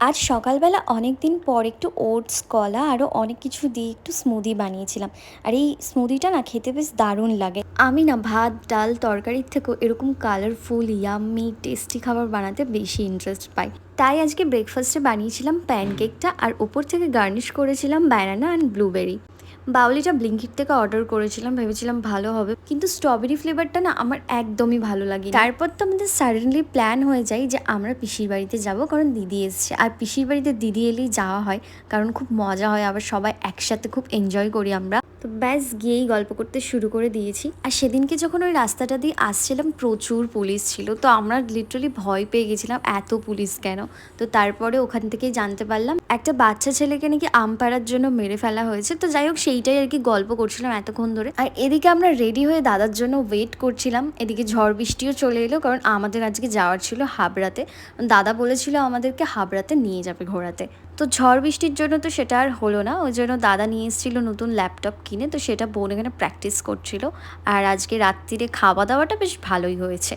আজ সকালবেলা অনেক দিন পর একটু ওটস, কলা আরও অনেক কিছু দিয়ে একটু স্মুদি বানিয়েছিলাম। আর এই স্মুদিটা না খেতে বেশ দারুণ লাগে। আমি না ভাত, ডাল, তরকারির থেকেও এরকম কালারফুল, ইয়াম্মি, টেস্টি খাবার বানাতে বেশি ইন্টারেস্ট পাই। তাই আজকে ব্রেকফাস্টে বানিয়েছিলাম প্যানকেকটা আর ওপর থেকে গার্নিশ করেছিলাম ব্যানানা অ্যান্ড ব্লুবেরি। বাউলিটা ব্লিঙ্কিট থেকে অর্ডার করেছিলাম, ভেবেছিলাম ভালো হবে, কিন্তু স্ট্রবেরি ফ্লেভারটা না আমার একদমই ভালো লাগে। তারপর তো আমাদের সাডেনলি প্ল্যান হয়ে যায় যে আমরা পিসির বাড়িতে যাব, কারণ দিদি এসছে। আর পিসির বাড়িতে দিদি এলেই যাওয়া হয়, কারণ খুব মজা হয়, আবার সবাই একসাথে খুব এনজয় করি আমরা। তো ব্যাস গিয়েই গল্প করতে শুরু করে দিয়েছি। আর সেদিনকে যখন ওই রাস্তাটা দিয়ে আসছিলাম প্রচুর পুলিশ ছিল, তো আমরা লিটারালি ভয় পেয়ে গেছিলাম এত পুলিশ কেন। তো তারপরে ওখান থেকেই জানতে পারলাম একটা বাচ্চা ছেলেকে নাকি আম পাড়ার জন্য মেরে ফেলা হয়েছে। তো যাই হোক, সেইটাই আর কি গল্প করছিলাম এতক্ষণ ধরে। আর এদিকে আমরা রেডি হয়ে দাদার জন্য ওয়েট করছিলাম। এদিকে ঝড় বৃষ্টিও চলে এলো, কারণ আমাদের আজকে যাওয়ার ছিল হাবড়াতে। দাদা বলেছিল আমাদেরকে হাবড়াতে নিয়ে যাবে ঘোরাতে। তো ঝড় বৃষ্টির জন্য তো সেটা আর হলো না। ওই জন্য দাদা নিয়ে এসেছিলো নতুন ল্যাপটপ কিনে, তো সেটা বোন এখানে প্র্যাকটিস করছিল। আর আজকে রাত্রিরে খাওয়া দাওয়াটা বেশ ভালোই হয়েছে।